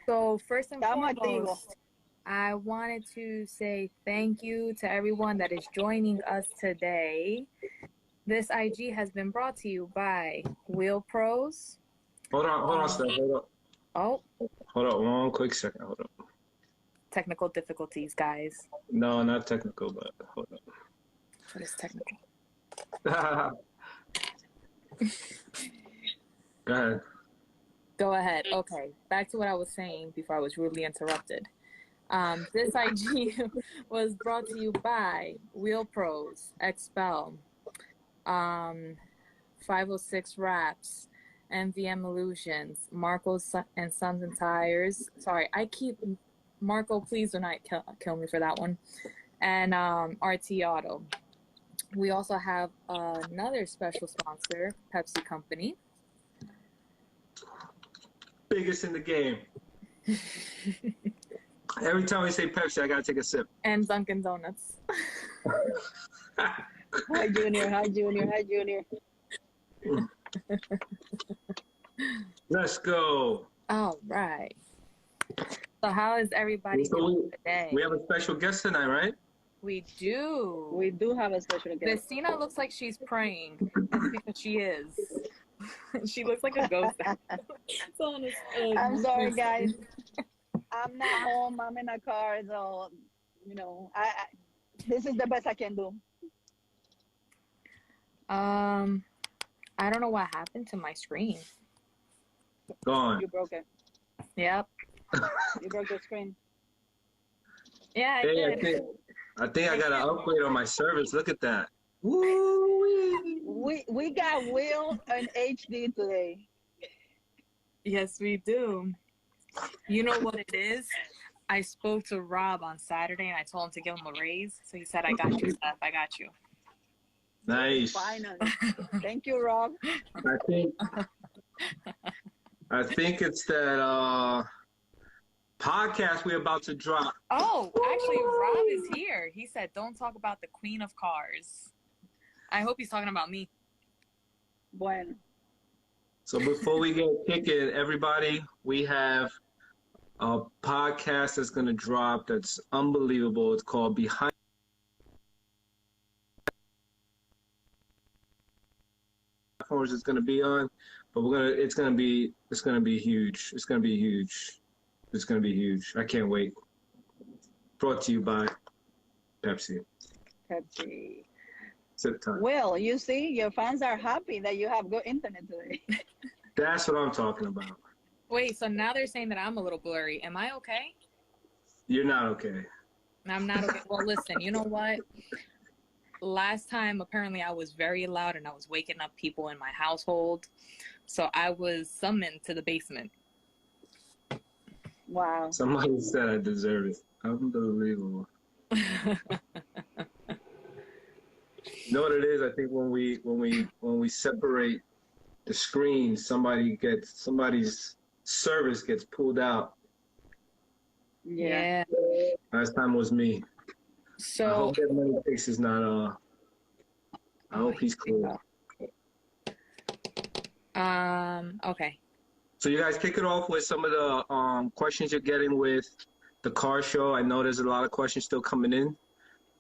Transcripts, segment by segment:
So first and Estamos activos. foremost, I wanted to say thank you to everyone that is joining us today. This IG has been brought to you by Wheel Pros. Hold on, Steph. Oh, Hold on, one quick second. Hold on. technical difficulties, guys. No, not technical, but hold What is technical? on. Go ahead. Go ahead. Okay, back to what I was saying before I was rudely interrupted. This IG was brought to you by Wheel Pros, Expel, 506 Wraps, MVM Illusions, Marco and Sons and Tires. Sorry, I keep Marco. Please do not kill me for that one. And RT Auto. We also have another special sponsor, Pepsi Company. Biggest in the game. Every time we say Pepsi, I gotta take a sip. And Dunkin' Donuts. Hi, Junior. Hi, Junior. Hi, Junior. Let's go. All right. So how is everybody doing today? We have a special guest tonight, right? We do. We do have a special guest. Vecina looks like she's praying. That's because she is. She looks like a ghost. I'm sorry, guys. I'm not home. I'm in a car, so I this is the best I can do. I don't know what happened to my screen. Go on. You broke it. Yep. You broke the screen. Yeah, I did. I think I got an upgrade on my service. Look at that. Woo! We got Will and HD today. Yes, we do. You know what it is? I spoke to Rob on Saturday and I told him to give him a raise. So he said, I got you, Steph. I got you. Nice. Finally. Thank you, Rob. I think it's that podcast we're about to drop. Oh, actually, Rob is here. He said, don't talk about the queen of cars. I hope he's talking about me. Bueno. So before we get kicking, everybody, we have a podcast that's going to drop that's unbelievable. It's called Behind. Platforms it's going to be on, but it's going to be huge. It's going to be huge. It's going to be huge. I can't wait. Brought to you by Pepsi. Pepsi. Sip time. Well, you see, your fans are happy that you have good internet today. That's what I'm talking about. Wait, so now they're saying that I'm a little blurry. Am I okay? You're not okay. I'm not okay. Well, listen, you know what? Last time, apparently, I was very loud and I was waking up people in my household. So I was summoned to the basement. Wow. Somebody said I deserve it. Unbelievable. You know what it is? I think when we separate the screens, somebody's service gets pulled out. Yeah. Last time was me. So I hope that money fix is not I hope he's cool. Okay. So you guys kick it off with some of the questions you're getting with the car show. I know there's a lot of questions still coming in.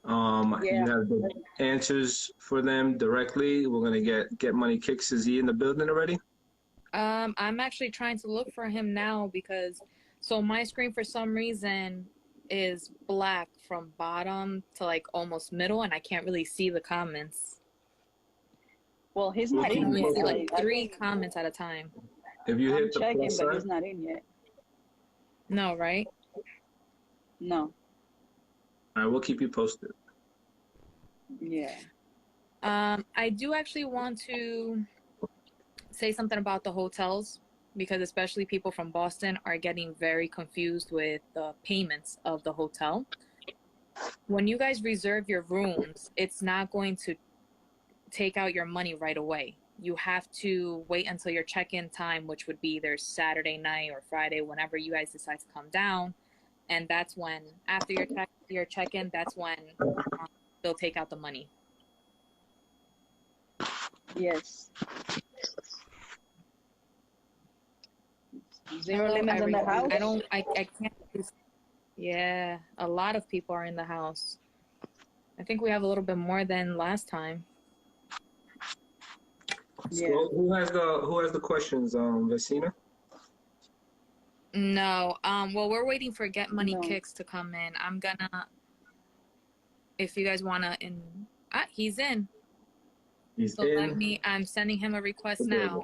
You have the answers for them directly. We're gonna get money kicks. Is he in the building already? I'm actually trying to look for him now because my screen for some reason is black from bottom to like almost middle and I can't really see the comments. Well, he's not I can in only yet. see like 3 comments at a time. If you I'm hit the checking, plus but sign, he's not in yet. No, right? No. all right, we'll keep you posted. Yeah. I do actually want to say something about the hotels because especially people from Boston are getting very confused with the payments of the hotel. When you guys reserve your rooms, it's not going to take out your money right away. You have to wait until your check-in time, which would be either Saturday night or Friday, whenever you guys decide to come down. And that's when, after your check-in, that's when they'll take out the money. Yes. Zero Hello, limits in the everyone. house. I can't. Yeah, a lot of people are in the house. I think we have a little bit more than last time. So Yeah. who has the questions, Vecina? No. Well, we're waiting for Get Money No. Kicks to come in. I'm gonna, if you guys wanna, he's in. He's So in. I'm sending him a request now.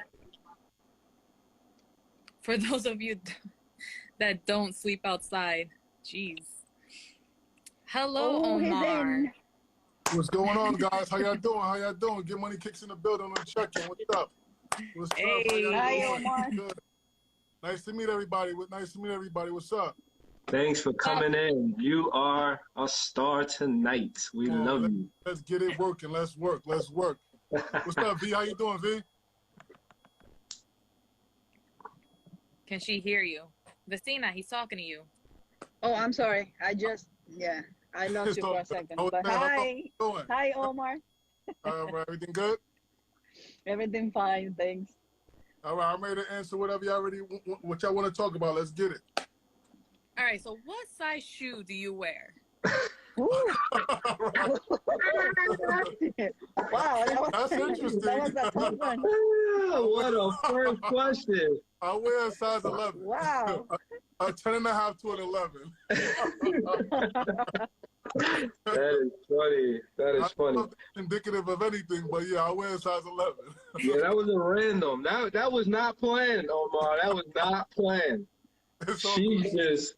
For those of you that don't sleep outside, jeez. Hello, Oh, he's Omar. in. What's going on, guys? How y'all doing? How y'all doing? Get Money Kicks in the building on check-in. What's up? What's up? How y'all Hi, doing? Omar. Good. Nice to meet everybody. Nice to meet everybody. What's up? Thanks for coming in. You are a star tonight. We love you. Let's get it working. Let's work. Let's work. What's up, V? How you doing, V? Can she hear you? Vecina, he's talking to you. Oh, I'm sorry. I lost you for a second. But hi. Hi, Omar. All right, everything good? Everything fine, thanks. All right, I'm ready to answer whatever y'all what y'all want to talk about. Let's get it. All right, so what size shoe do you wear? Wow, that's interesting. That was a tough one. What a first question. I wear a size 11. Wow. A 10.5 to an 11. That is funny. That is funny. Not indicative of anything, but yeah, I wear a size 11. Yeah, that was a random. That was not planned, Omar. That was not planned. Jesus.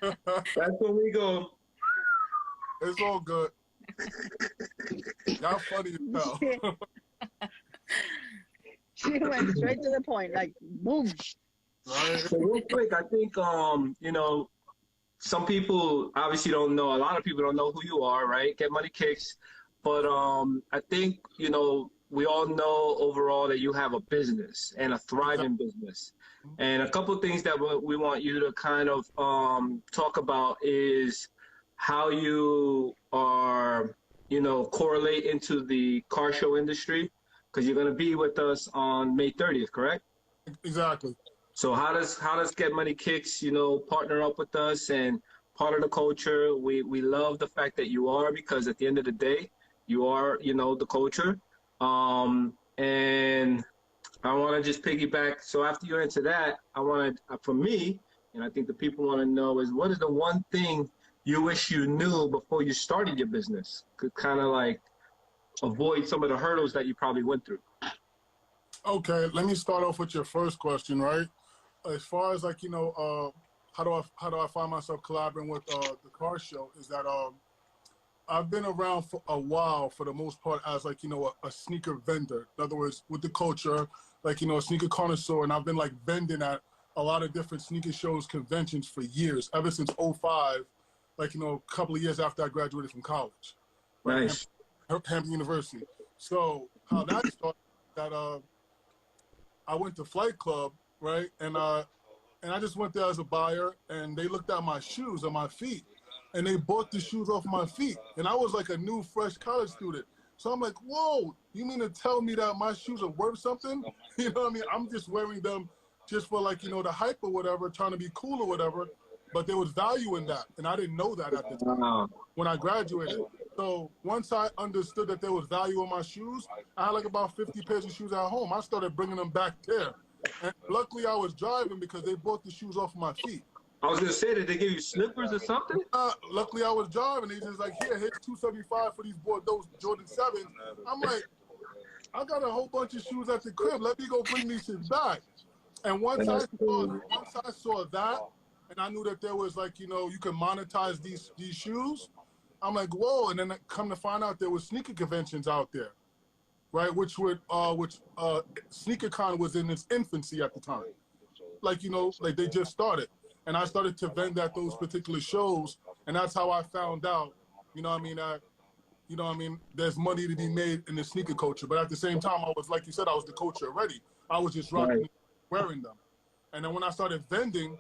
That's when we go. It's all good. Y'all funny as hell. She went straight to the point, like boom. Right. So real quick, I think you know, some people obviously don't know. A lot of people don't know who you are, right? Get Money Kicks, but I think you know we all know overall that you have a business and a thriving business. And a couple of things that we want you to kind of talk about is how you are, you know, correlate into the car show industry, because you're going to be with us on May 30th, correct? Exactly. So how does Get Money Kicks, you know, partner up with us and part of the culture? We love the fact that you are, because at the end of the day, you are, you know, the culture. And I want to just piggyback. So after you answer that, I want to, for me, and I think the people want to know is, what is the one thing you wish you knew before you started your business? Could kind of like avoid some of the hurdles that you probably went through. Okay, let me start off with your first question, right? As far as like, you know, how do I find myself collaborating with the car show, is that I've been around for a while, for the most part, as like, you know, a sneaker vendor. In other words, with the culture, like, you know, a sneaker connoisseur, and I've been like vending at a lot of different sneaker shows, conventions for years, ever since 05, like, you know, a couple of years after I graduated from college. Right? Nice. Hampton University. So how that started, that I went to Flight Club, right? And I just went there as a buyer, and they looked at my shoes on my feet, and they bought the shoes off my feet. And I was like a new, fresh college student. So I'm like, whoa, you mean to tell me that my shoes are worth something? You know what I mean? I'm just wearing them just for like, you know, the hype or whatever, trying to be cool or whatever. But there was value in that. And I didn't know that at the time when I graduated. So once I understood that there was value in my shoes, I had like about 50 pairs of shoes at home. I started bringing them back there. And luckily I was driving, because they bought the shoes off my feet. I was going to say, did they give you slippers or something? Luckily here's $275 for these Bordeaux Jordan 7s. I'm like, I got a whole bunch of shoes at the crib. Let me go bring these shit back. And once I saw that, and I knew that there was like, you know, you can monetize these shoes, I'm like, whoa. And then come to find out there was sneaker conventions out there, right? Which SneakerCon was in its infancy at the time. Like, you know, like they just started. And I started to vend at those particular shows, and that's how I found out, you know what I mean, that, you know what I mean, there's money to be made in the sneaker culture. But at the same time, I was, like you said, I was the culture already. I was just rocking, wearing them. And then when I started vending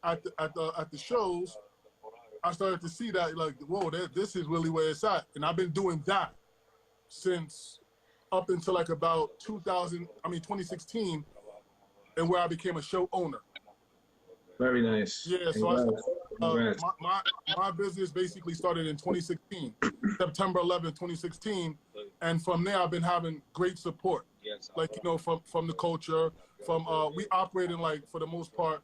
at the shows, I started to see that, like, whoa, this is really where it's at. And I've been doing that since up until like about 2016. and where I became a show owner. Very nice. Yeah, so my business basically started in 2016, September 11th, 2016, and from there I've been having great support. Like, you know, from the culture, from we operate in, like, for the most part,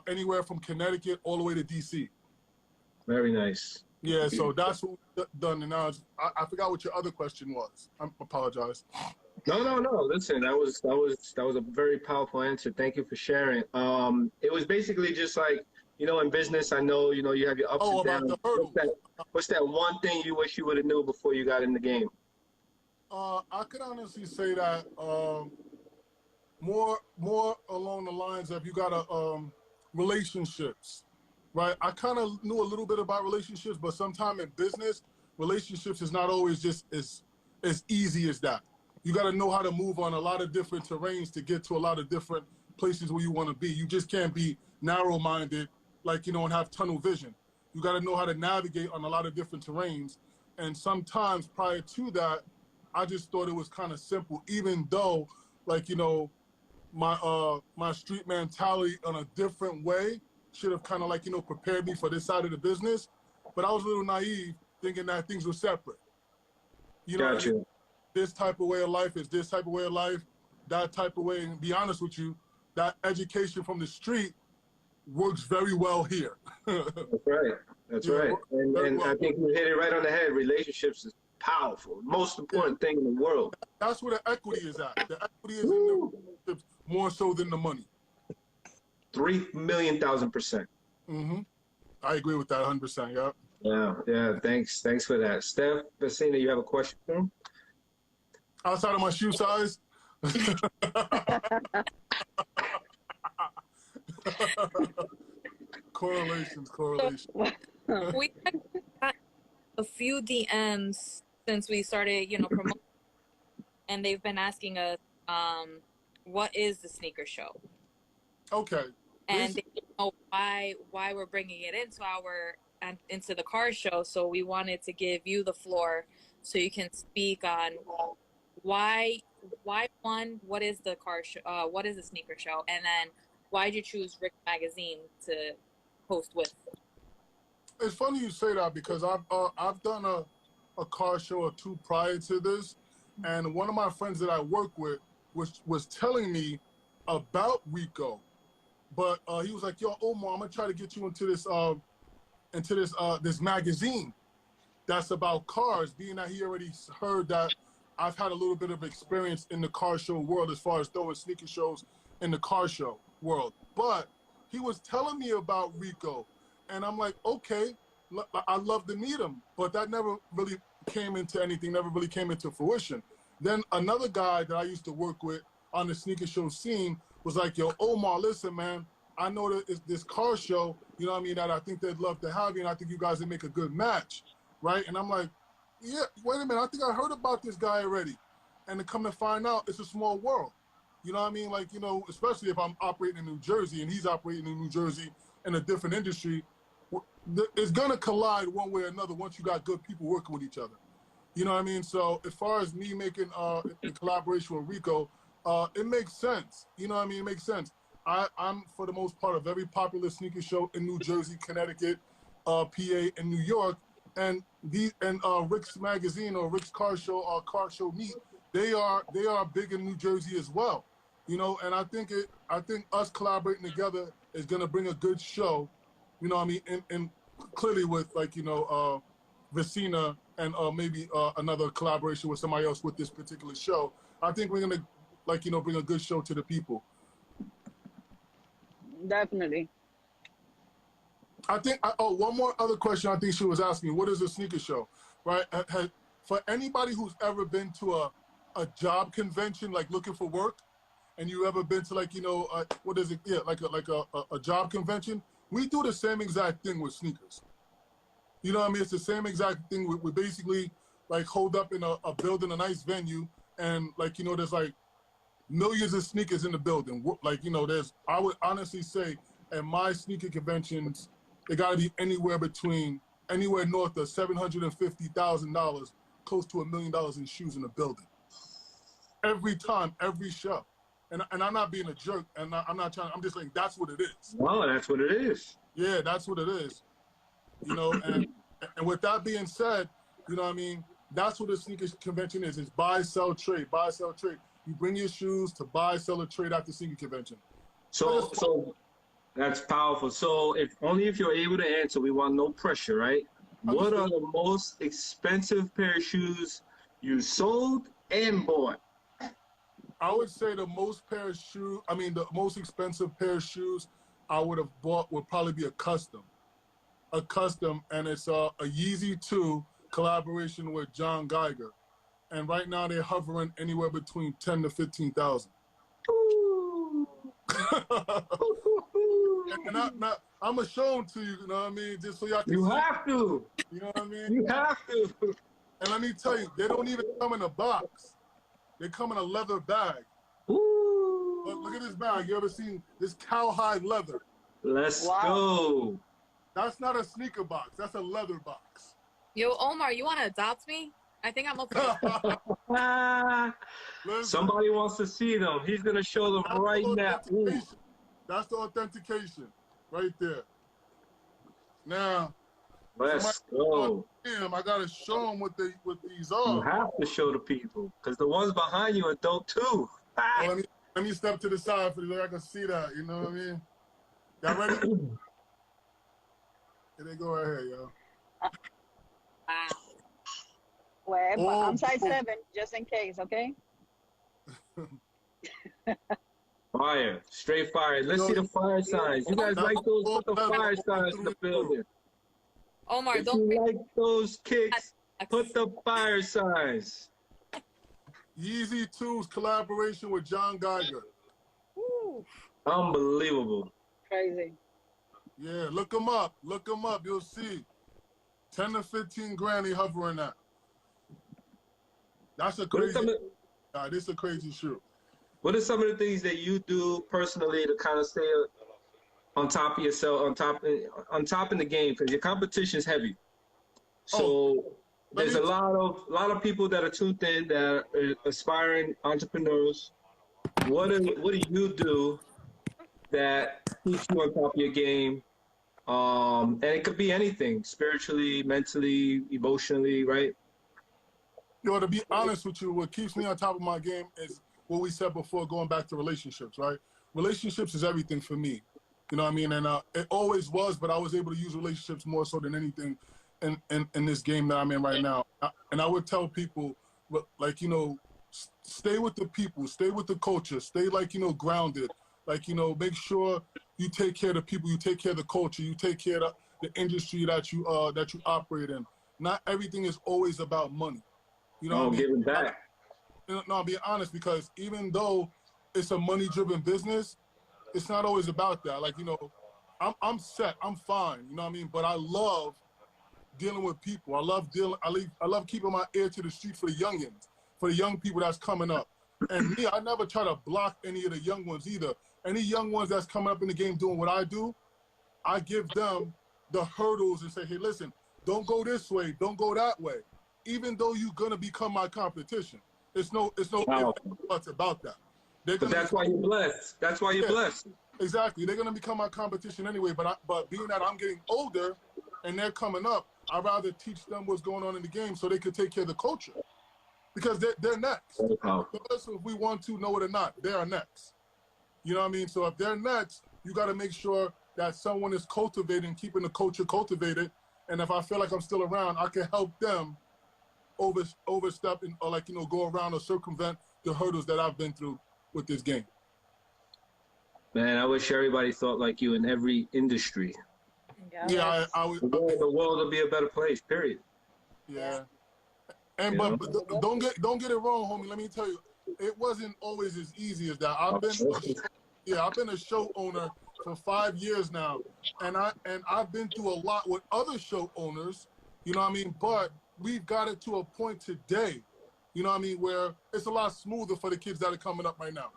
anywhere from Connecticut all the way to DC. Very nice. Yeah, so that's what we've done. And now I forgot what your other question was. I apologize. No. Listen, that was a very powerful answer. Thank you for sharing. It was basically just like, you know, in business, I know, you know, you have your ups and downs. What's that one thing you wish you would have knew before you got in the game? I could honestly say that more along the lines of you got relationships, right? I kind of knew a little bit about relationships, but sometimes in business, relationships is not always just as easy as that. You got to know how to move on a lot of different terrains to get to a lot of different places where you want to be. You just can't be narrow-minded, like, you know, and have tunnel vision. You got to know how to navigate on a lot of different terrains. And sometimes prior to that, I just thought it was kind of simple, even though, like, you know, my street mentality on a different way should have kind of, like, you know, prepared me for this side of the business. But I was a little naive thinking that things were separate. You know, Gotcha. This type of way of life is this type of way of life, that type of way. And be honest with you, that education from the street works very well here. That's right. That's right. And I think you hit it right on the head. Relationships is powerful. Most important thing in the world. That's where the equity is at. The equity is in the relationships more so than the money. 3,000,000%. Mm-hmm. I agree with that 100%. Yeah. Yeah. Thanks for that. Steph Vecina, you have a question for him? Outside of my shoe size. Correlations. We got a few DMs since we started, you know, promoting, and they've been asking us, what is the sneaker show? Okay. And they don't know why we're bringing it into the car show. So we wanted to give you the floor so you can speak on why one, what is the car show, what is the sneaker show, and then why did you choose Rick's Magazine to host with? It's funny you say that because I've done a car show or two prior to this, and one of my friends that I work with was telling me about Rico, but he was like, "Yo, Omar, I'm gonna try to get you into this magazine that's about cars." Being that he already heard that I've had a little bit of experience in the car show world as far as throwing sneaker shows in the car show world. But he was telling me about Rico, and I'm like, okay, I'd love to meet him. But that never really came into anything, never really came into fruition. Then another guy that I used to work with on the sneaker show scene was like, yo, Omar, listen, man, I know that it's this car show, you know what I mean, that I think they'd love to have you, and I think you guys would make a good match, right? And I'm like, yeah, wait a minute, I think I heard about this guy already. And to come to find out, it's a small world. You know what I mean? Like, you know, especially if I'm operating in New Jersey and he's operating in New Jersey in a different industry, it's going to collide one way or another once you got good people working with each other. You know what I mean? So as far as me making a collaboration with Rico, it makes sense. You know what I mean? It makes sense. I'm, for the most part, a very popular sneaker show in New Jersey, Connecticut, PA, and New York. And Rick's Magazine or Rick's Car Show Meet, they are big in New Jersey as well. You know, and I think us collaborating together is gonna bring a good show. You know what I mean? And clearly with, like, you know, Vecina and maybe another collaboration with somebody else with this particular show. I think we're gonna, like, you know, bring a good show to the people. Definitely. I think, one more other question I think she was asking, what is a sneaker show, right? For anybody who's ever been to a job convention, like looking for work, and you ever been to, like, you know, what is it? Yeah, like a job convention. We do the same exact thing with sneakers. You know what I mean? It's the same exact thing. We basically, like, hold up in a building, a nice venue, and, like, you know, there's like millions of sneakers in the building. Like, you know, I would honestly say at my sneaker conventions, it got to be anywhere north of $750,000, close to $1 million in shoes in the building. Every time, every show. and I'm not being a jerk, and I'm not trying. I'm just saying that's what it is. Oh, that's what it is. Yeah, that's what it is. You know, and with that being said, you know what I mean? That's what a sneakers convention is. It's buy, sell, trade. Buy, sell, trade. You bring your shoes to buy, sell, or trade at the sneaker convention. So that's powerful. So if you're able to answer, we want no pressure, right? What are the most expensive pair of shoes you sold and bought? I would say the most expensive pair of shoes I would have bought would probably be a custom, and it's a Yeezy 2 collaboration with John Geiger, and right now they're hovering anywhere between 10 to 15,000. And I'm gonna show them to you. You know what I mean? Just so y'all can. You see. have to. You know what I mean? You have to. And let me tell you, they don't even come in a box. They come in a leather bag. Ooh. Look at this bag. You ever seen this cowhide leather? Let's go. That's not a sneaker box. That's a leather box. Yo, Omar, you want to adopt me? I think I'm okay. Somebody wants to see them. He's going to show them right now. That's the authentication right there. Now, let's go. Damn, I got to show them what these are. You have to show the people because the ones behind you are dope too. Let me step to the side for you so I can see that. You know what I mean? Y'all ready? Here they go right here, yo. Well, I'm size 7, just in case, okay? Fire, straight fire. Let's see the fire signs. You guys like those? Put the fire signs in the building. Omar, if you like those kicks, put the fire signs. Yeezy 2's collaboration with John Geiger. Ooh. Unbelievable. Crazy. Yeah, look them up. Look them up. You'll see. 10 to 15 grand he hovering at. That's a crazy. This is a crazy shoe. What are some of the things that you do personally to kind of stay on top of yourself, on top in the game? Because your competition is heavy. So there's a lot of people that are tuned in that are aspiring entrepreneurs. What do you do that keeps you on top of your game? And it could be anything, spiritually, mentally, emotionally, right? You know, to be honest with you, what keeps me on top of my game is what we said before, going back to relationships, right? Relationships is everything for me. You know what I mean? And it always was, but I was able to use relationships more so than anything in this game that I'm in right now. And I would tell people, like, you know, stay with the people, stay with the culture, stay, like, you know, grounded. Like, you know, make sure you take care of the people, you take care of the culture, you take care of the industry that you operate in. Not everything is always about money. You know what I mean? Giving back. No, I'm being honest, because even though it's a money-driven business, it's not always about that. Like, you know, I'm set, I'm fine, you know what I mean? But I love dealing with people. I love keeping my ear to the street for the youngins, for the young people that's coming up. And me, I never try to block any of the young ones either. Any young ones that's coming up in the game doing what I do, I give them the hurdles and say, hey, listen, don't go this way, don't go that way. Even though you're gonna become my competition. It's no what's about that. But that's why you're blessed. That's why you're blessed. Exactly. They're gonna become my competition anyway. But being that I'm getting older and they're coming up, I'd rather teach them what's going on in the game so they could take care of the culture. Because they're next. Regardless if we want to know it or not, they are next. You know what I mean? So if they're next, you gotta make sure that someone is cultivating, keeping the culture cultivated. And if I feel like I'm still around, I can help them overstep and, or, like, you know, go around or circumvent the hurdles that I've been through with this game. Man, I wish everybody thought like you in every industry. Yeah, the world will be a better place, period. Yeah. And but don't get it wrong, homie. Let me tell you, it wasn't always as easy as that. I've been a show owner for 5 years now, and I've been through a lot with other show owners, you know what I mean? But we've got it to a point today, you know what I mean, where it's a lot smoother for the kids that are coming up right now.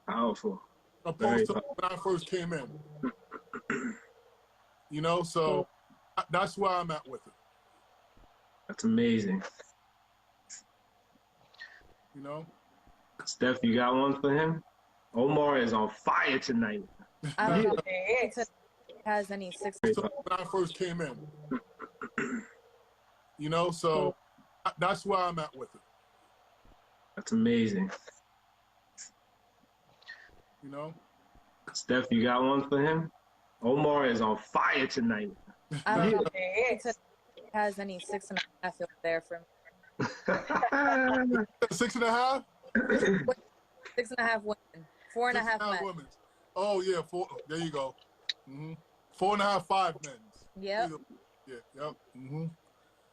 Powerful. Opposed to when I first came in. You know, so that's where I'm at with it. That's amazing. You know? Steph, you got one for him? Omar is on fire tonight. I don't know if it has any six. So when I first came in, you know, so that's where I'm at with it. That's amazing. You know? Steph, you got one for him? Omar is on fire tonight. I don't know if it has any 6.5 there for me. 6.5? 6.5 women. 4.5 men. Women. Oh yeah, four. There you go. 4.5, 5 men. Yep. Yeah. Yep.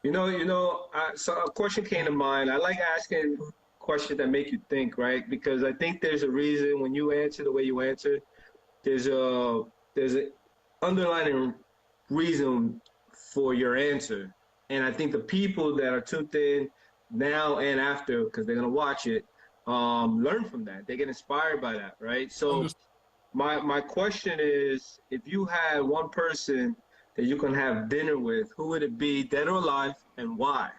You know. So a question came to mind. I like asking questions that make you think, right? Because I think there's a reason when you answer the way you answer. There's an underlying reason for your answer, and I think the people that are tuned in now and after, because they're gonna watch it, learn from that. They get inspired by that, right? So my question is, if you had one person that you can have dinner with, who would it be, dead or alive, and why?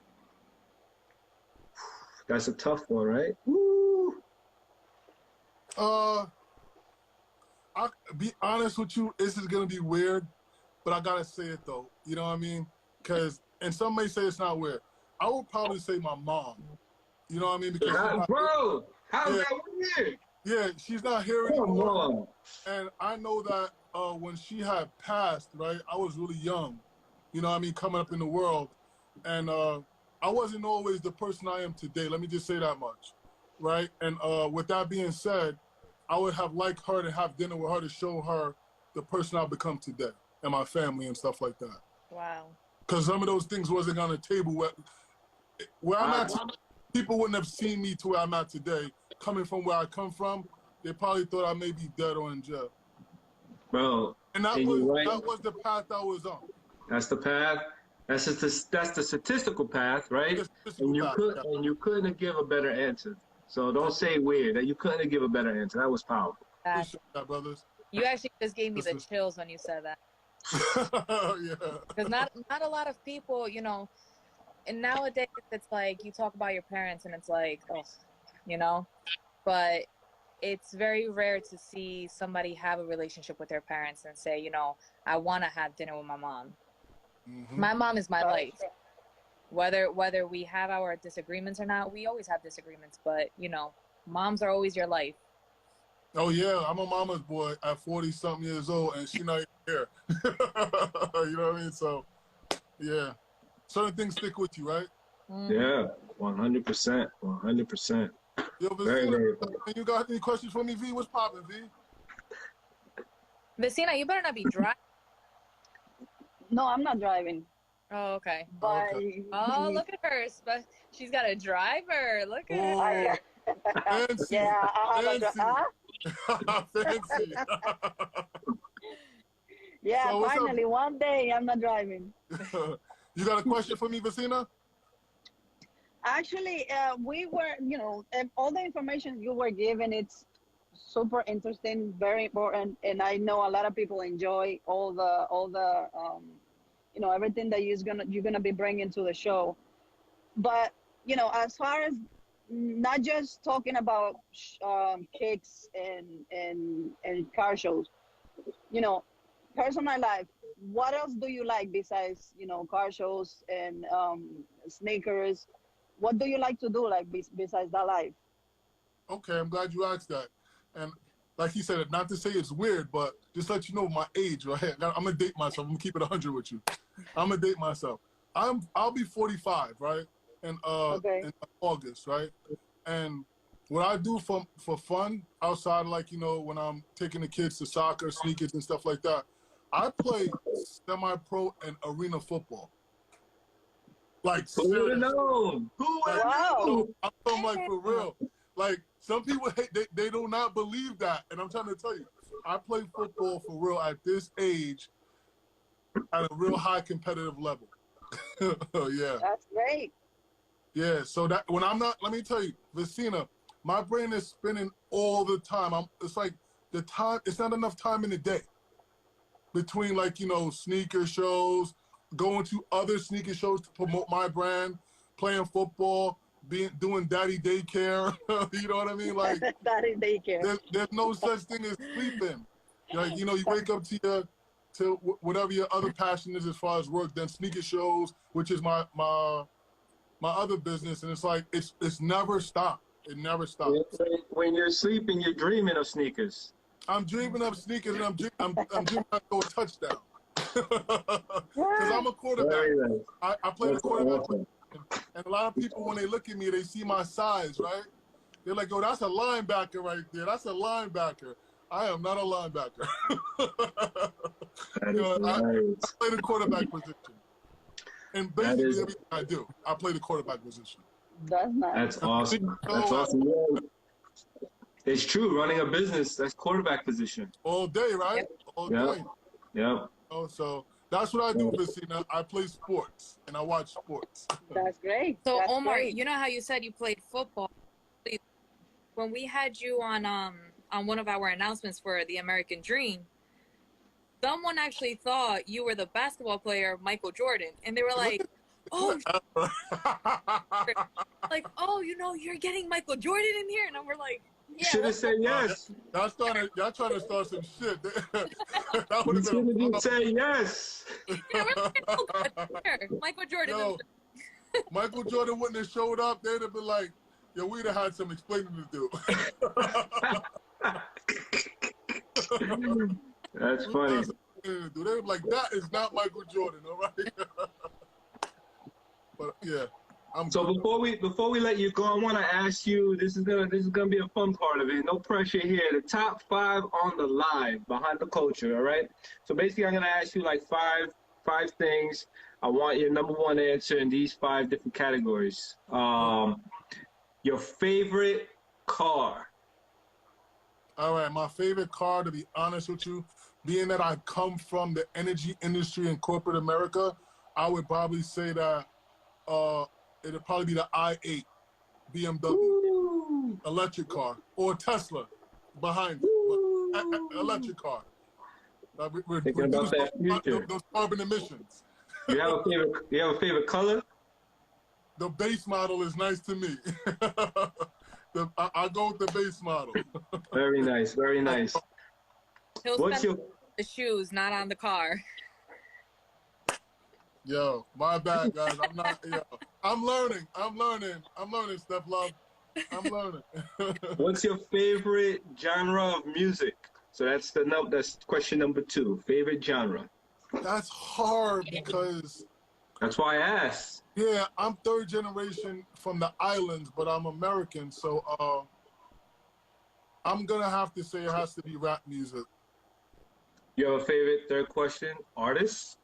That's a tough one, right? Woo. I'll be honest with you, this is gonna be weird, but I gotta say it though. You know what I mean? And some may say it's not weird. I would probably say my mom. You know what I mean? Because bro, how's that weird? Yeah, she's not here anymore. And I know that when she had passed, right, I was really young. You know what I mean? Coming up in the world. And I wasn't always the person I am today. Let me just say that much. Right? And with that being said, I would have liked her to have dinner with her to show her the person I've become today and my family and stuff like that. Wow. Because some of those things wasn't on the table. Where I'm at, people wouldn't have seen me to where I'm at today. Coming from where I come from, they probably thought I may be dead or in jail. Bro, and that was the path I was on. That's the path. That's the statistical path, right? And you couldn't give a better answer. So don't say weird. That you couldn't give a better answer. That was powerful. Appreciate that, brothers. You actually just gave me the chills when you said that. Yeah. Because not a lot of people, you know, and nowadays it's like you talk about your parents and it's like, oh, you know, but it's very rare to see somebody have a relationship with their parents and say, you know, I want to have dinner with my mom. My mom is my life. Whether we have our disagreements or not, we always have disagreements, but you know, moms are always your life. Oh yeah, I'm a mama's boy at 40-something years old, and she not even here. You know what I mean? So, yeah, certain things stick with you, right? Yeah, 100%, 100%. Yo, Vecina, you got any questions for me, V? What's poppin', V? Vecina, you better not be driving. No, I'm not driving. Oh, okay. But oh, look at her. She's got a driver. Look at her. Fancy. Yeah, I have Fancy. Yeah, so finally, one day I'm not driving. You got a question for me, Vecina? Actually, we were, you know, all the information you were given, it's super interesting, very important, and I know a lot of people enjoy all the you know, everything that you're gonna be bringing to the show. But you know, as far as not just talking about kicks and car shows, you know, personal life, what else do you like besides, you know, car shows and sneakers? What do you like to do, like, besides that life? Okay, I'm glad you asked that. And like he said, not to say it's weird, but just let you know my age, right? I'm gonna date myself. I'm gonna keep it 100 with you. I'm gonna date myself. I'll be 45, right? And in August, right? And what I do for fun outside, like, you know, when I'm taking the kids to soccer, sneakers, and stuff like that, I play semi-pro and arena football. Like, who would have known? Who would have known? I'm like, for real. Like, some people they do not believe that, and I'm trying to tell you, I play football for real at this age, at a real high competitive level. Yeah. That's great. Yeah. So that when I'm not, let me tell you, Vecina, my brain is spinning all the time. It's like the time. It's not enough time in the day between, like, you know, sneaker shows, going to other sneaker shows to promote my brand, playing football, doing daddy daycare. You know what I mean? Like daddy daycare. There's no such thing as sleeping. Like, you know, you wake up to whatever your other passion is as far as work, then sneaker shows, which is my other business, and it's like it's never stopped. It never stops. When you're sleeping, you're dreaming of sneakers. I'm dreaming of sneakers, and I'm dreaming of a touchdown. Because I'm a quarterback. Nice. I play the quarterback. Awesome. And a lot of people, when they look at me, they see my size, right? They're like, "Yo, that's a linebacker right there. That's a linebacker." I am not a linebacker. I play the quarterback position. And basically everything I do, I play the quarterback position. That's nice. That's awesome. That's awesome. It's true. Running a business, that's quarterback position. All day, right? Yep. All day. Yeah. Oh, so that's what I do, Vicina. I play sports and I watch sports. That's great. So that's Omar, great. you know how you said you played football? When we had you on one of our announcements for the American Dream, someone actually thought you were the basketball player Michael Jordan, and they were like, "Oh, like, oh, you know, you're getting Michael Jordan in here," and we're like, "Yeah." Should have said yes. Y'all trying to start some shit. That would have been. Say yes. Yeah, Michael Jordan. Yo, Michael Jordan wouldn't have showed up. They'd have been like, "Yo, we'd have had some explaining to do." That's funny. They were like, "That is not Michael Jordan," all right? But yeah, so before we let you go, I want to ask you. This is gonna be a fun part of it. No pressure here. The top 5 on the live behind the culture. All right. So basically, I'm gonna ask you like five things. I want your number 1 answer in these 5 different categories. Your favorite car. All right, my favorite car, to be honest with you, being that I come from the energy industry in corporate America, I would probably say that it'd probably be the i8 BMW electric car, or Tesla behind it, but electric car. Thinking about that future. Those carbon emissions. You have a favorite color? The base model is nice to me. I go with the base model. Very nice, very nice. What's the shoes, not on the car? Yo, my bad, guys. I'm learning, Steph Love. I'm learning. What's your favorite genre of music? So that's question number 2. Favorite genre. That's hard because. That's why I asked. Yeah, I'm 3rd generation from the islands, but I'm American, so I'm gonna have to say it has to be rap music. You have a favorite, 3rd question, artist?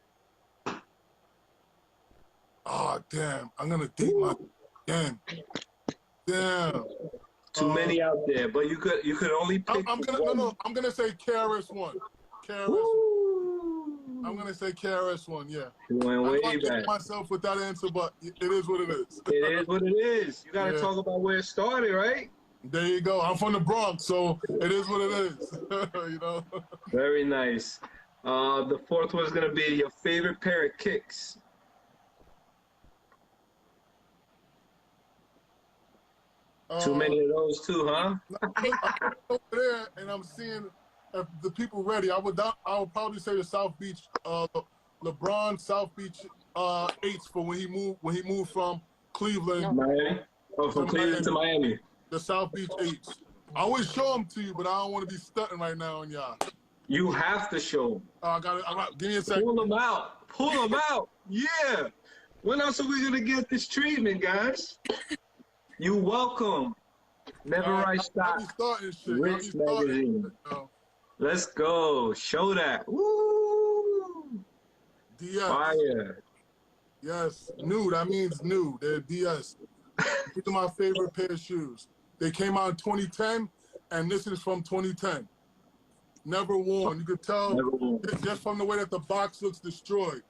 Oh damn! I'm gonna date my damn. Too many out there, but you could only pick. I'm gonna say KRS-One. I'm gonna say KRS-One. Yeah. You went way back. Myself with that answer, but it is what it is. It is what it is. You gotta talk about where it started, right? There you go. I'm from the Bronx, so it is what it is. You know. Very nice. The 4th one is gonna be your favorite pair of kicks. Too many of those too, huh? I'm over there and I'm seeing if the people ready. I would probably say the South Beach, LeBron South Beach 8s for when he moved from Cleveland. Miami. Oh, from Cleveland to Miami. The South Beach 8s. I always show them to you, but I don't want to be stunting right now on y'all. You have to show them. I got it. Give me a second. Pull them out. Pull them out. Yeah. When else are we gonna get this treatment, guys? You welcome. Never Right Stop. Rich Magazine. Let's go. Show that. Woo! DS. Fire. Yes. New. That means new. They're DS. These are my favorite pair of shoes. They came out in 2010, and this is from 2010. Never worn. You could tell just from the way that the box looks destroyed.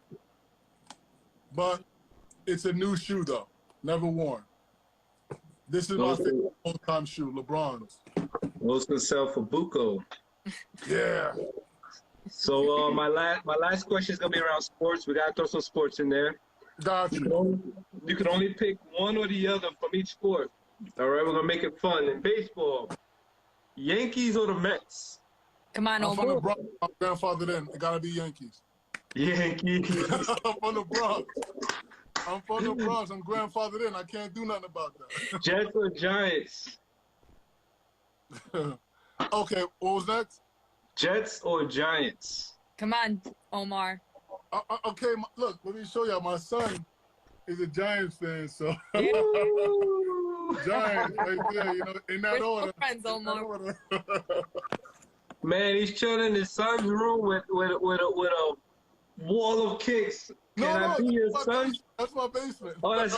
But it's a new shoe, though. Never worn. This is my favorite all-time shoe, LeBron's. Those can sell for buco. Yeah. So my last question is gonna be around sports. We gotta throw some sports in there. Got you. You can only pick one or the other from each sport. All right, we're gonna make it fun. In baseball, Yankees or the Mets? Come on, I'm from the Omar. Bronx. My grandfather then. It gotta be Yankees. Yankees. I'm from the Bronx. I'm from the Bronx. I'm grandfathered in. I can't do nothing about that. Jets or Giants? Okay, what was next? Jets or Giants? Come on, Omar. Okay, look, let me show y'all. My son is a Giants fan, so Giants right there. You know, in that We're order. still friends, Omar. Man, he's chilling in his son's room with a wall of kicks. Can I be your son? That's my basement. Oh,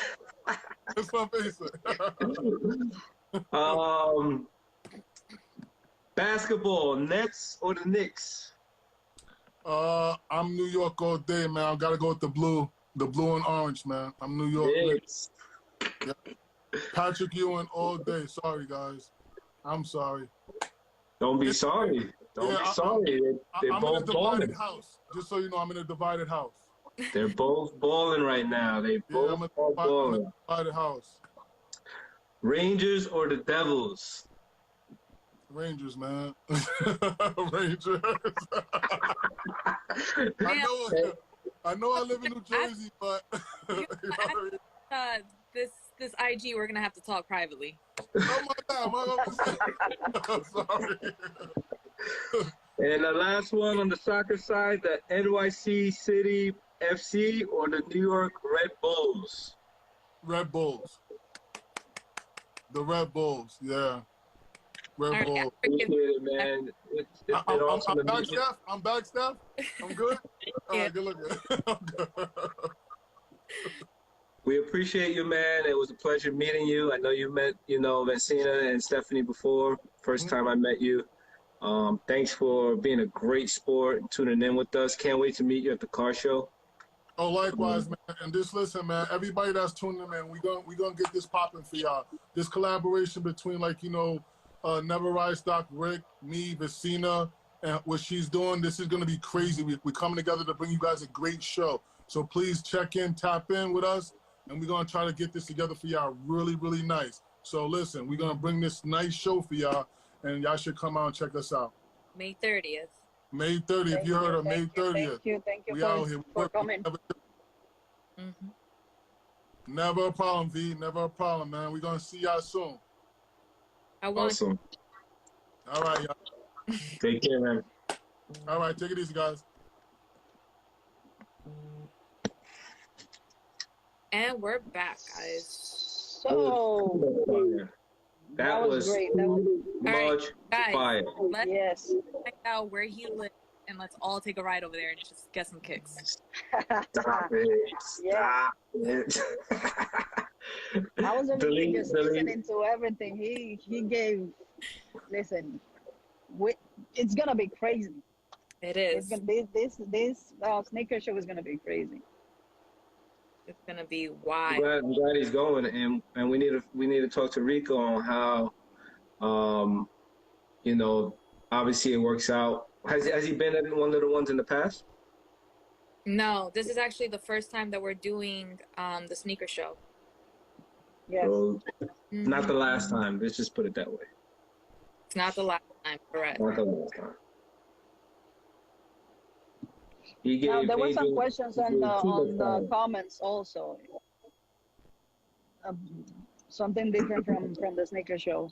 That's my basement. Basketball, Nets or the Knicks? I'm New York all day, man. I gotta go with the blue and orange, man. I'm New York. Knicks. Yeah. Patrick Ewing all day. Sorry, guys. I'm sorry. Don't be sorry. Don't be sorry. They're I'm both in a divided balling. house. Just so you know, I'm in a divided house. They're both balling right now. They both I'm in balling. a divided house. Rangers or the Devils? Rangers, man. Rangers. I know I live in New Jersey, but you know what I mean? This IG, we're gonna have to talk privately. Oh my God, I'm sorry. And the last one on the soccer side, the NYC City FC or the New York Red Bulls? Red Bulls. The Red Bulls, yeah. Red Bulls. Appreciate it, man. It's been awesome. I'm back, Steph. I'm back, Steph. I'm good. All right, good looking. I'm good. We appreciate you, man. It was a pleasure meeting you. I know you met, Vancina and Stephanie before. First time I met you. Thanks for being a great sport and tuning in with us. Can't wait to meet you at the car show. Oh, likewise, man. And just listen, man. Everybody that's tuning in, man, we gonna get this popping for y'all. This collaboration between, Never Rise Stock, Rick, me, Vancina, and what she's doing. This is gonna be crazy. We're coming together to bring you guys a great show. So please check in, tap in with us, and we're gonna try to get this together for y'all really, really nice. So listen, we're gonna bring this nice show for y'all, and y'all should come out and check us out. May 30th. May 30th. You heard of May 30th. Thank you we out here. for coming. Never a problem, V. Never a problem, man. We're gonna see y'all soon. Awesome. All right, y'all. Take care, man. All right, take it easy, guys. And we're back, guys. So that was great. Much fire. Let's check out where he lives, and let's all take a ride over there and just get some kicks. Stop it. Stop it. I was already just listening to everything he gave. Listen, it's gonna be crazy. It is. This sneaker show is gonna be crazy. It's gonna be wild. I'm glad he's going, and we need to talk to Rico on how, obviously it works out. Has he been at one of the ones in the past? No, this is actually the first time that we're doing the sneaker show. Yes. So, not the last time. Let's just put it that way. It's not the last time, correct? Not the last time. Now, there were some questions on the comments also. Something different from the sneaker show.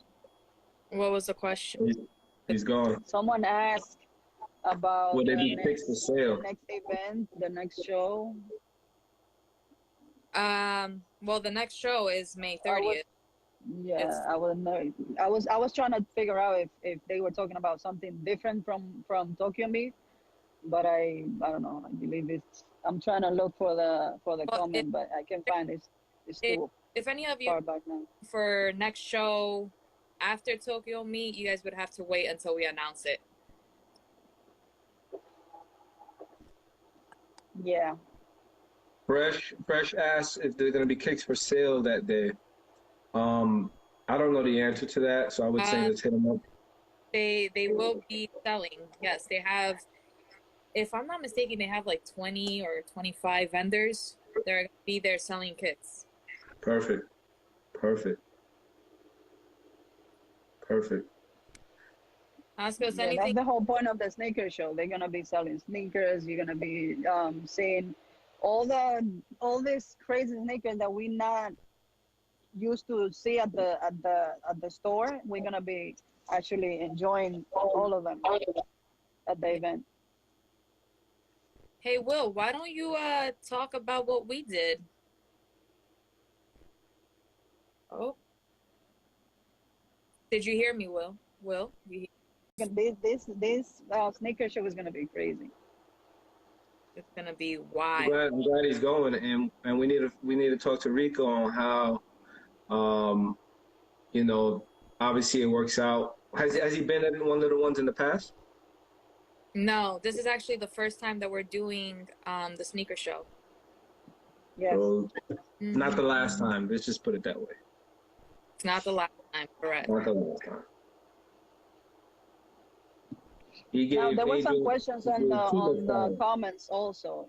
What was the question? He's gone. Someone asked about will they be fixed for sale? The next event, the next show. Well, the next show is May 30th. I wouldn't know. I was trying to figure out if they were talking about something different from Tokyo Meet, but I don't know. I believe I'm trying to look for the comment, but I can't find it. It's too if any of far you back now. for next show after Tokyo Meet, you guys would have to wait until we announce it. Yeah. Fresh asked if they're going to be kicks for sale that day. I don't know the answer to that, so I would say let's hit them up. They will be selling. Yes, they have. If I'm not mistaken, they have like 20 or 25 vendors. They're going to be there selling kits. Perfect. Perfect. Perfect. Oscar, is Yeah, that's anything? the whole point of the sneaker show. They're gonna be selling sneakers. You're gonna be seeing all these crazy sneakers that we not used to see at the store. We're gonna be actually enjoying all of them at the event. Hey, Will, why don't you talk about what we did? Oh, did you hear me, Will? Will, This sneaker show is gonna be crazy. it's gonna be wild. I'm glad he's going, and we need to talk to Rico on how, you know, obviously it works out. Has he been at one of the ones in the past? No, this is actually the first time that we're doing the sneaker show. Yes. So, not the Mhm. last time. Let's just put it that way. It's not the last time, correct? Not the last time. He gave Now there were some Angel- questions he on gave the Cuba five. comments also.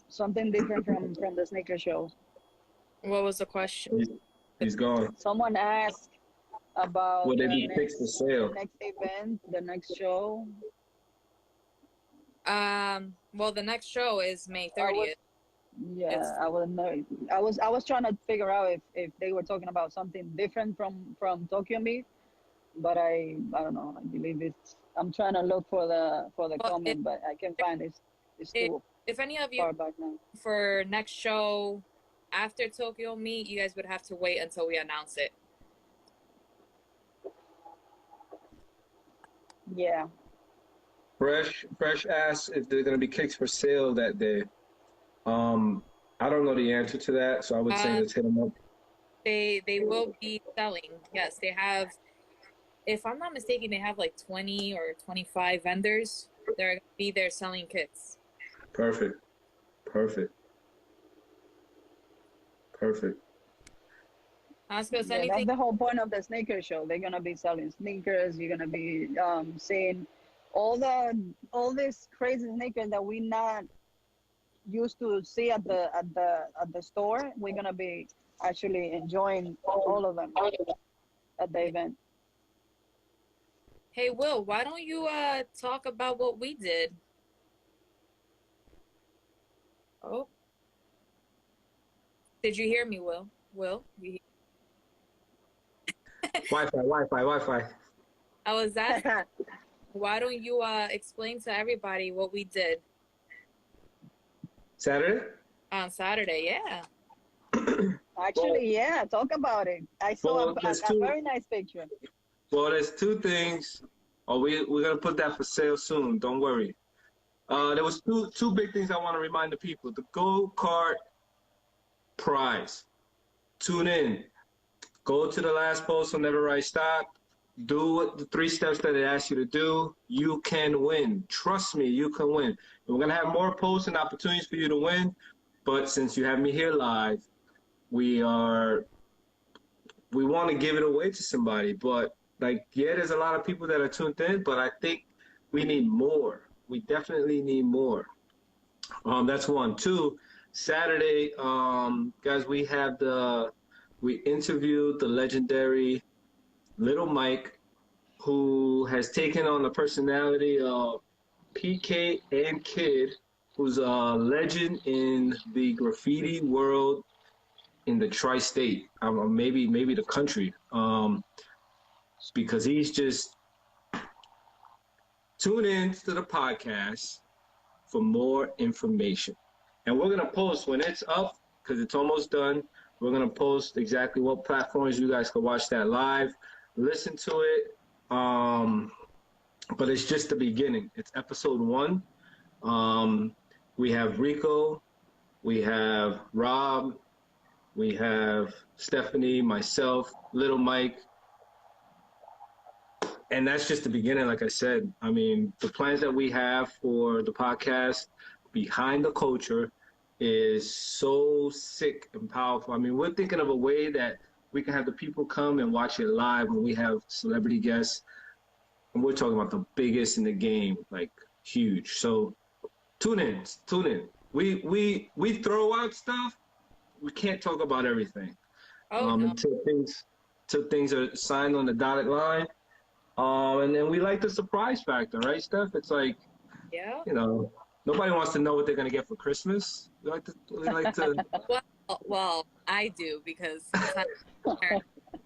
Something different from the sneaker show. What was the question? He's gone. Someone asked about Will they the be fixed for sale? next event, the next show. Well, the next show is May I was- 30th. Yeah, I wouldn't know. I was trying to figure out if they were talking about something different from Tokyo Meet, but I don't know. I believe it's. I'm trying to look for the Well, comment, but I can't find it. It's too If any of you far back now. for next show after Tokyo Meet, you guys would have to wait until we announce it. Yeah. Fresh asked if they're gonna be kicks for sale that day. I don't know the answer to that, so I would say let's hit them up. They will be selling. Yes, they have. If I'm not mistaken, they have like 20 or 25 vendors. They're gonna be there selling kits. Perfect. Perfect. Perfect. Oscar, is Yeah, that's anything? the whole point of the sneaker show. They're gonna be selling sneakers. You're gonna be seeing all these crazy sneakers that we not used to see at the store. We're gonna be actually enjoying all of them at the event. Hey, Will, why don't you talk about what we did? Oh, did you hear me, Will? Will, Wi-Fi. I was asking, why don't you explain to everybody what we did Saturday? on Saturday? Yeah. Actually, yeah, talk about it. I saw Well, a there's two- very nice picture. Well, there's two things. Oh, we're gonna put that for sale soon. Don't worry. There was two big things I want to remind the people. The go-kart prize. Tune in. Go to the last post on Never Right Stop. Do what the 3 steps that it asks you to do. You can win. Trust me, you can win. We're gonna have more posts and opportunities for you to win. But since you have me here live, we want to give it away to somebody. But like, yeah, there's a lot of people that are tuned in, but I think we need more. We definitely need more. That's one. Two, Saturday, guys, we interviewed the legendary Little Mike, who has taken on the personality of PK and Kid, who's a legend in the graffiti world in the tri-state, maybe the country, because he's just tune in to the podcast for more information. And we're gonna post when it's up, because it's almost done. We're gonna post exactly what platforms you guys can watch that live, listen to it. But it's just the beginning. It's episode 1. We have Rico, we have Rob, we have Stephanie, myself, Little Mike. And that's just the beginning, like I said. I mean, the plans that we have for the podcast, Behind the Culture, is so sick and powerful. I mean, we're thinking of a way that we can have the people come and watch it live when we have celebrity guests. And we're talking about the biggest in the game, like huge. So tune in. We throw out stuff, we can't talk about everything. Oh, no. Until things are signed on the dotted line. And then we like the surprise factor, right, Steph? It's like, Yeah. you know, nobody wants to know what they're gonna get for Christmas. We like to. Well, I do because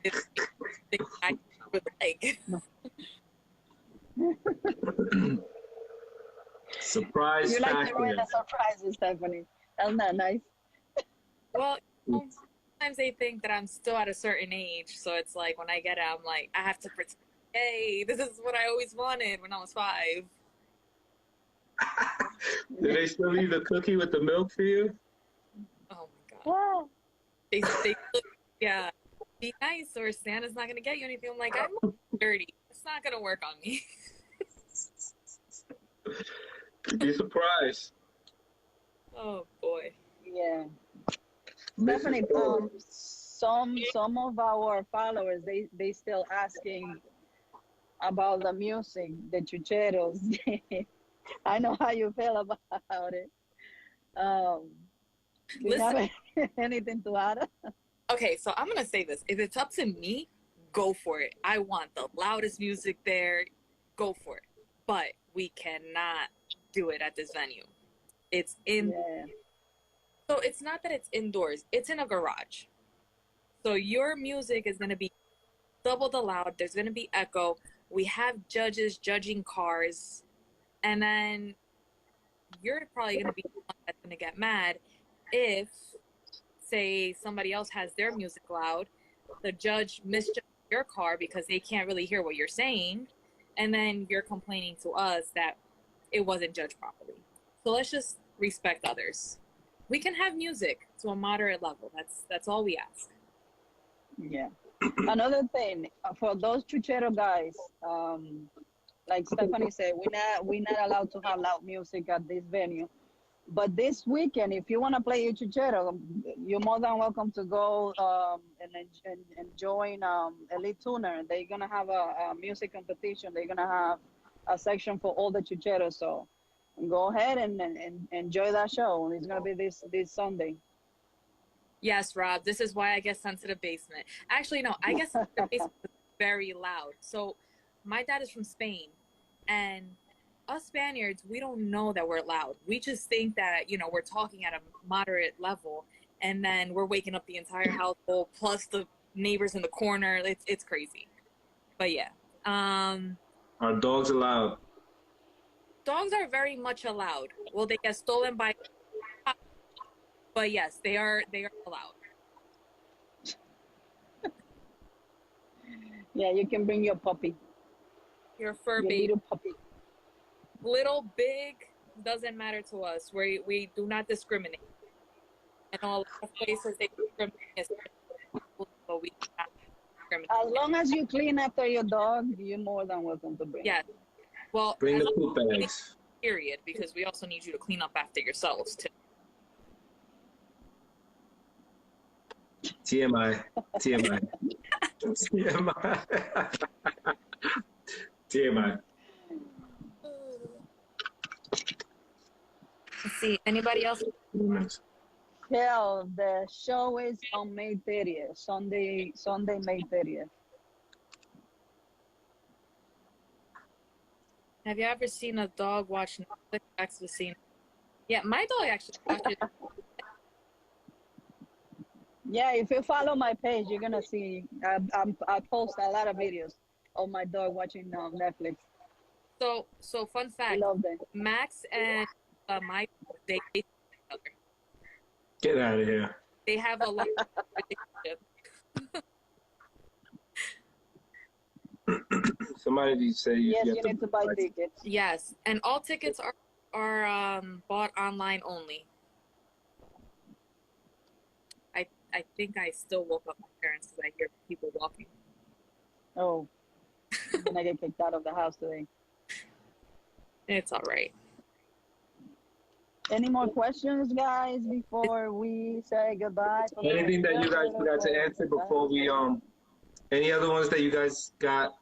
it's I would like. Surprise You like to factor. ruin the surprises, Stephanie. That's not nice. Well, sometimes they think that I'm still at a certain age, so it's like when I get it, I'm like, I have to pretend. Hey, this is what I always wanted when I was 5. Do they still leave the cookie with the milk for you? Oh my god. Wow. They yeah, be nice or Santa's not gonna get you anything. I'm like, I'm dirty. It's not gonna work on me. You'd be surprised. Oh boy. Yeah. Stephanie, some of our followers they still asking about the music, the chucheros. I know how you feel about it. Do you Listen, have anything to add? okay, so I'm gonna say this. If it's up to me, go for it. I want the loudest music there. Go for it. But we cannot do it at this venue. It's in. Yeah. So it's not that it's indoors. It's in a garage. So your music is gonna be double the loud. There's gonna be echo. We have judges judging cars, and then you're probably gonna be the one that's gonna get mad if, say, somebody else has their music loud, the judge misjudged your car because they can't really hear what you're saying, and then you're complaining to us that it wasn't judged properly. So let's just respect others. We can have music to a moderate level. That's all we ask. Yeah. Another thing for those chuchero guys, like Stephanie said, we're not allowed to have loud music at this venue. But this weekend, if you want to play your chuchero, you're more than welcome to go and join Elite Tuner. They're gonna have a music competition. They're gonna have a section for all the chucheros. So go ahead and enjoy that show. It's gonna be this Sunday. Yes, Rob, this is why I get sent to the basement. Actually, no, I guess the basement is very loud. So my dad is from Spain, and us Spaniards, we don't know that we're loud. We just think that, you know, we're talking at a moderate level, and then we're waking up the entire household plus the neighbors in the corner. It's crazy. But yeah. Our dogs are loud. Dogs are very much allowed. Well, they get stolen by, but yes, they are allowed. Yeah, you can bring your puppy. Your fur Your baby. little puppy. Little, big, doesn't matter to us. We do not discriminate. And all the places they discriminate, but we do not discriminate. As long as you clean after your dog, you're more than welcome to bring. Yeah. Well, Bring as the long poop as bags. period, because we also need you to clean up after yourselves too. TMI. TMI. TMI. TMI. Let's see. Anybody else? Hell, the show is on May 30th, Sunday, May 30th. Have you ever seen a dog watch Netflix actually seen? Yeah, my dog actually watches. Yeah, if you follow my page, you're gonna see I post a lot of videos of my dog watching Netflix. So fun I fact: love them. Max and my they date each other. Get out of here. They have a long relationship. Somebody say Yes, you you need to buy tickets. Yes, and all tickets are bought online only. I think I still woke up my parents because I hear people walking. Oh, I'm gonna get kicked out of the house today. It's all right. Any more questions, guys, before we say goodbye? Anything that you guys forgot to answer before we any other ones that you guys got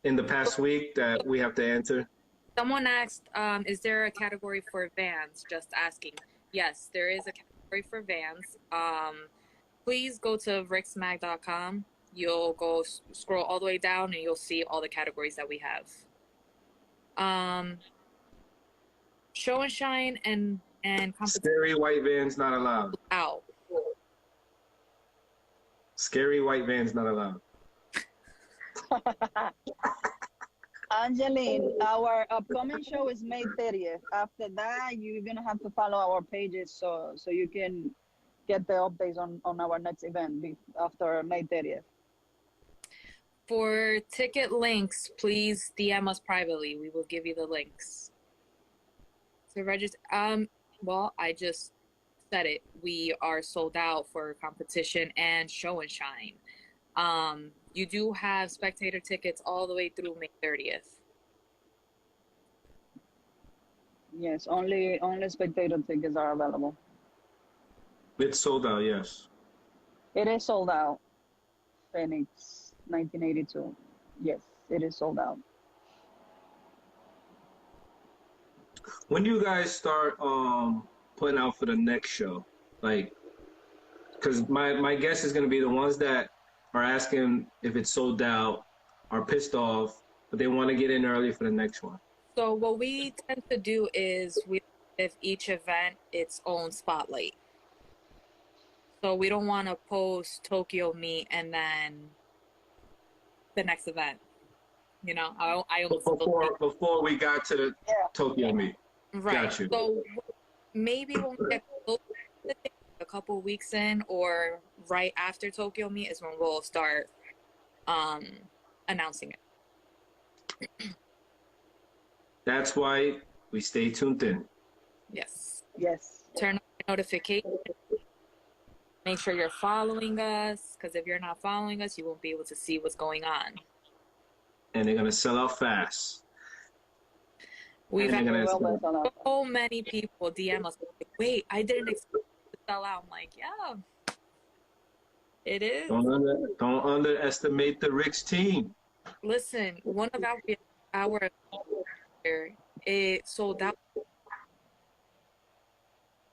in the past week that we have to answer? Someone asked, is there a category for vans? Just asking. Yes, there is a category for Vans. Please go to ricksmag.com. You'll go scroll all the way down and you'll see all the categories that we have. Show and shine and Scary white vans not allowed. out. Scary white vans not allowed. Angeline, our upcoming show is May 30th. After that, you're gonna have to follow our pages so you can get the updates on our next event after May 30th. For ticket links, please DM us privately. We will give you the links. To register, well, I just said it. We are sold out for competition and show and shine. You do have spectator tickets all the way through May 30th. Yes, only spectator tickets are available. It's sold out, yes. It is sold out. Phoenix 1982. Yes, it is sold out. When do you guys start putting out for the next show? Like, because my guess is going to be the ones that are asking if it's sold out, are pissed off, but they want to get in early for the next one. So what we tend to do is we give each event its own spotlight. So we don't want to post Tokyo Meet and then the next event. You know, I almost before we got to the Tokyo Meet. Right. Got you. So maybe when we get close to it, a couple weeks in or right after Tokyo Meet is when we'll start announcing it. That's why we stay tuned in. Yes. Yes. Turn on notifications. Make sure you're following us, because if you're not following us, you won't be able to see what's going on. And they're going to sell out fast. We've had so many people DM us, like, wait, I didn't expect it to sell out. I'm like, yeah, it is. Don't underestimate the Ricks team. Listen, one of our it sold out.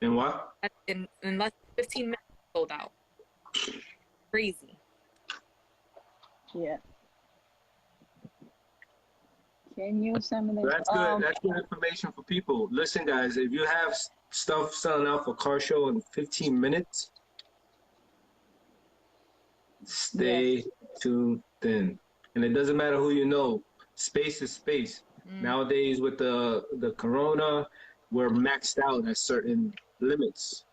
In what? In less than 15 minutes, sold out. Crazy. Yeah. Can you send me the That's good. That's good information for people. Listen, guys, if you have stuff selling out for car show in 15 minutes, stay tuned in. And it doesn't matter who you know. Space is space. Nowadays, with the corona, we're maxed out at certain limits.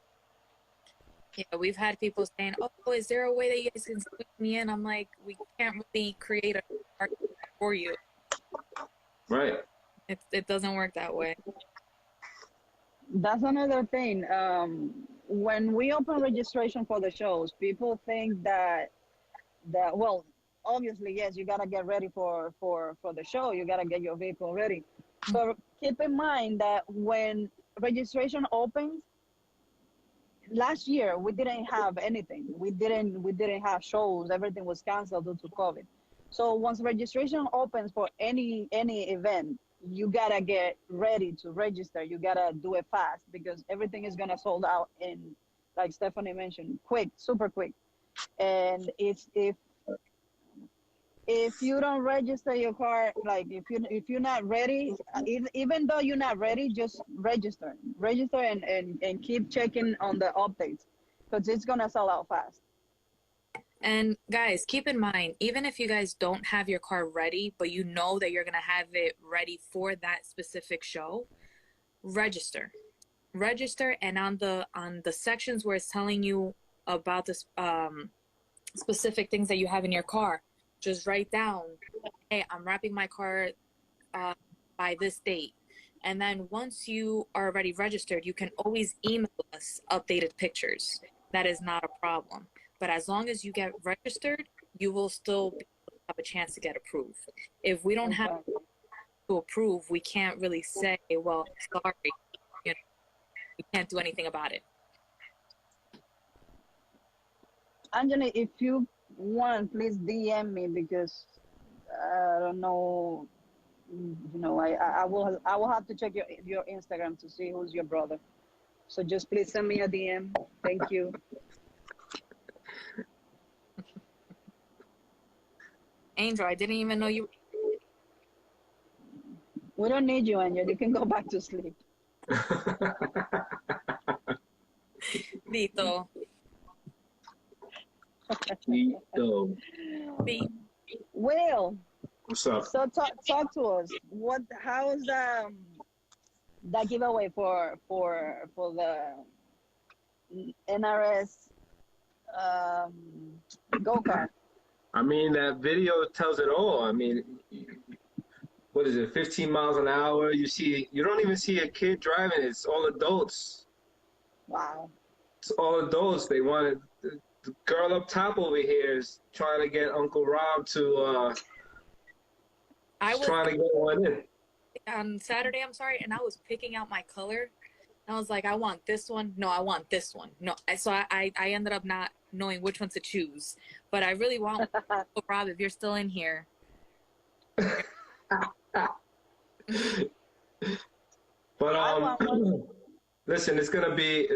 Yeah, we've had people saying, "Oh, is there a way that you guys can squeeze me in?" I'm like, we can't really create a market for you. Right. It doesn't work that way. That's another thing. When we open registration for the shows, people think that well, obviously, yes, you gotta get ready for the show. You gotta get your vehicle ready. But keep in mind that when registration opens, last year we didn't have anything. We didn't have shows. Everything was canceled due to COVID. So once registration opens for any event, you gotta get ready to register. You gotta do it fast because everything is gonna sold out in, like Stephanie mentioned, quick, super quick. And if you don't register your car, like if you're not ready, even though you're not ready, just register and keep checking on the updates because it's gonna sell out fast. And guys, keep in mind, even if you guys don't have your car ready, but you know that you're gonna have it ready for that specific show, register, and on the sections where it's telling you about the specific things that you have in your car, just write down, hey, I'm wrapping my car by this date. And then once you are already registered, you can always email us updated pictures. That is not a problem. But as long as you get registered, you will still have a chance to get approved. If we don't have to approve, we can't really say, well, sorry, you know, we can't do anything about it. Anjali, if you want, please DM me because I don't know. You know, I will have to check your Instagram to see who's your brother. So just please send me a DM. Thank you. Angel, I didn't even know you. We don't need you, Angel. You can go back to sleep. Dito. Dito. Will. What's up? So talk to us. How's that giveaway for the NRS go-kart? I mean, that video tells it all. I mean, what is it, 15 miles an hour? You don't even see a kid driving. It's all adults. Wow. It's all adults. They wanted, the girl up top over here is trying to get Uncle Rob to, trying to get one in. On Saturday, I'm sorry, and I was picking out my color. I was like, I want this one. No, I want this one. No, so I ended up not knowing which one to choose. But I really want Rob, if you're still in here. But listen, it's gonna be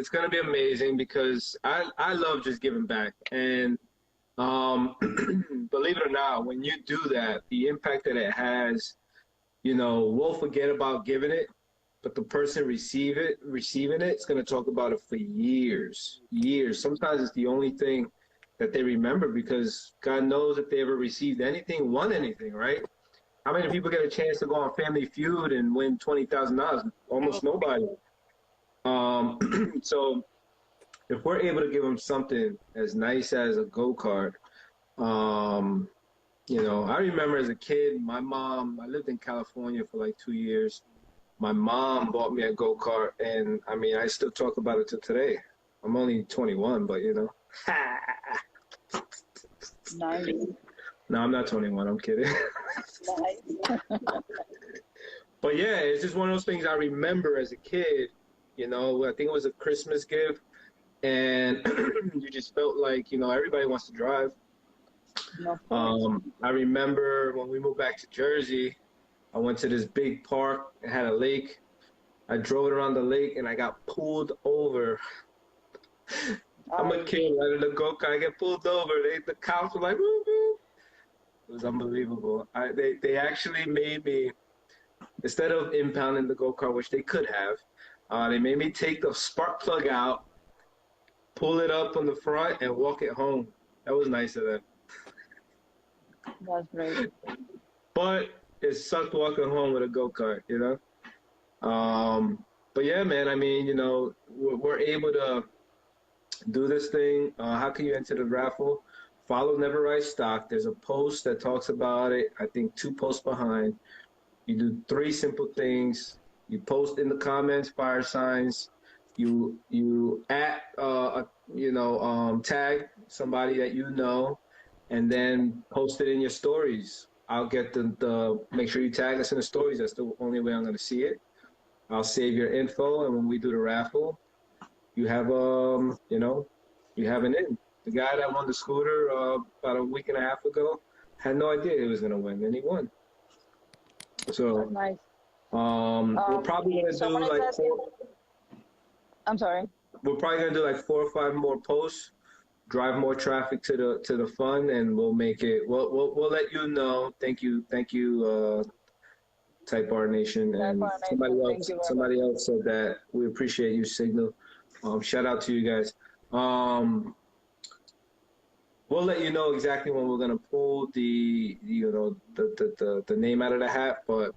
amazing because I love just giving back, and believe it or not, when you do that, the impact that it has, you know, we'll forget about giving it, but the person receiving it is gonna talk about it for years. Sometimes it's the only thing that they remember, because God knows if they ever received anything, won anything, right? How many people get a chance to go on Family Feud and win $20,000? Almost nobody. So if we're able to give them something as nice as a go-kart, you know, I remember as a kid, my mom, I lived in California for like 2 years. My mom bought me a go-kart, and I mean, I still talk about it to today. I'm only 21, but you know. Nice. No, I'm not 21. I'm kidding. Nice. But yeah, it's just one of those things I remember as a kid. You know, I think it was a Christmas gift, and you just felt like, you know, everybody wants to drive. I remember when we moved back to Jersey, I went to this big park. It had a lake. I drove it around the lake, and I got pulled over. I'm a kid riding a go-kart. I get pulled over. The cops were like, woo, woo. It was unbelievable. They actually made me, instead of impounding the go-kart, which they could have, they made me take the spark plug out, pull it up on the front, and walk it home. That was nice of them. That's great. But it sucked walking home with a go-kart, you know? But yeah, man, I mean, you know, we're able to do this thing. How can you enter the raffle? Follow Never Write Stock. There's a post that talks about it. I think 2 posts behind. You do 3 simple things. You post in the comments, fire signs. You tag somebody that you know, and then post it in your stories. I'll get make sure you tag us in the stories. That's the only way I'm going to see it. I'll save your info, and when we do the raffle, you have you have an in. The guy that won the scooter about a week and a half ago had no idea he was going to win, and he won. So that's nice. We're probably going to do like I'm sorry. We're probably going to do like 4 or 5 more posts, drive more traffic to the fund, and we'll make it. We'll let you know. Thank you, Type R Nation, and somebody else said that we appreciate you, Signal. Shout out to you guys. We'll let you know exactly when we're gonna pull the name out of the hat, but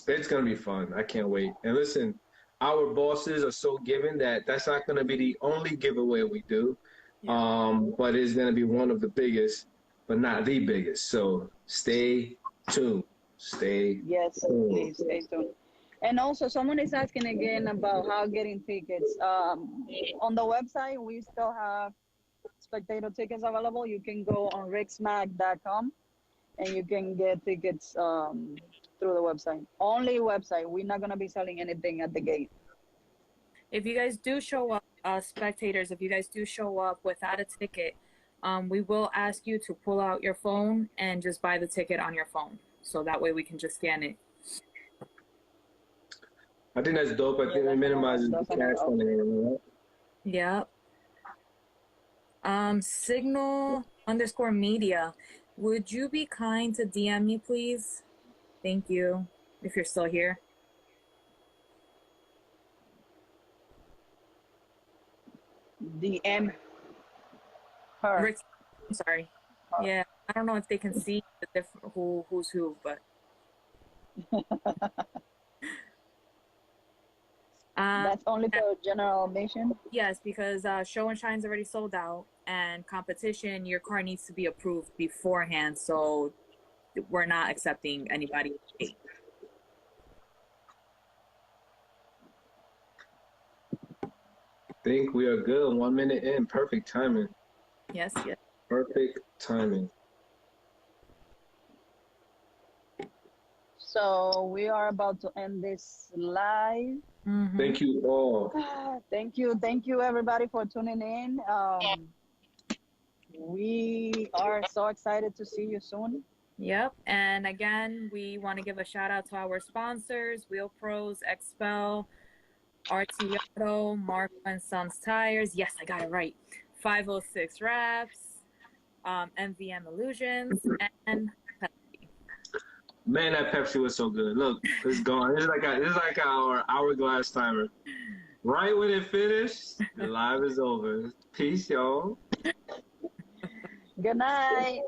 it's gonna be fun. I can't wait. And listen, our bosses are so giving that's not gonna be the only giveaway we do, but it's gonna be one of the biggest, but not the biggest. So stay tuned. Yes, please stay tuned. And also, someone is asking again about how getting tickets. On the website, we still have spectator tickets available. You can go on ricksmack.com and you can get tickets through the website. Only website. We're not going to be selling anything at the gate. If you guys do show up, spectators, if you guys do show up without a ticket, we will ask you to pull out your phone and just buy the ticket on your phone. So that way we can just scan it. I think that's dope. I think it minimizes the cash on there, right? Yep. Signal_media. Would you be kind to DM me, please? Thank you. If you're still here. DM her. Rick, I'm sorry. Yeah, I don't know if they can see the different who's who, but That's only for general admission. yes, because show and shine's already sold out, and competition, your car needs to be approved beforehand, so we're not accepting anybody late. Think we are good. 1 minute in. Perfect timing. Yes, yes. Perfect timing. So we are about to end this live. Mm-hmm. Thank you all. Thank you everybody for tuning in. We are so excited to see you soon. Yep. And again, we want to give a shout out to our sponsors, Wheel Pros, Expel, RT Auto, Marco and Sons Tires. Yes, I got it right. 506 Wraps, MVM Illusions, and Pepsi. Man, that Pepsi was so good. Look, it's gone. It's like our hourglass timer. Right when it finished, the live is over. Peace, y'all. Good night.